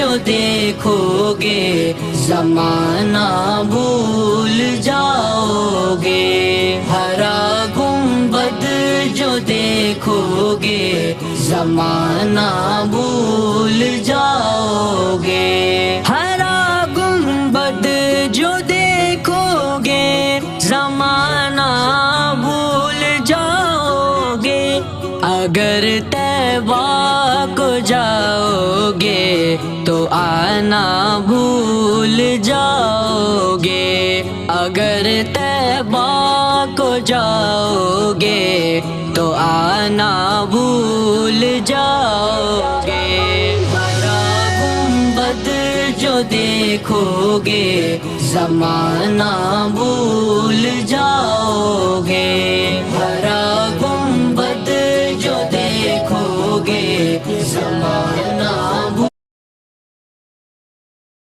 جو دیکھو گے زمانہ بھول جاؤ گے، ہرا گنبد جو دیکھو گے زمانہ بھول جاؤ گے، ہرا گنبد جو دیکھو گے زمانہ بھول جاؤ گے، اگر طیبہ کو جاؤ گے تو آنا بھول جاؤ گے، اگر طیبہ کو جاؤ گے تو آنا بھول جاؤ گے، ہرا گنبد جو دیکھو گے زمانہ بھول جاؤ گے، ہرا گنبد جو دیکھو گے زمانہ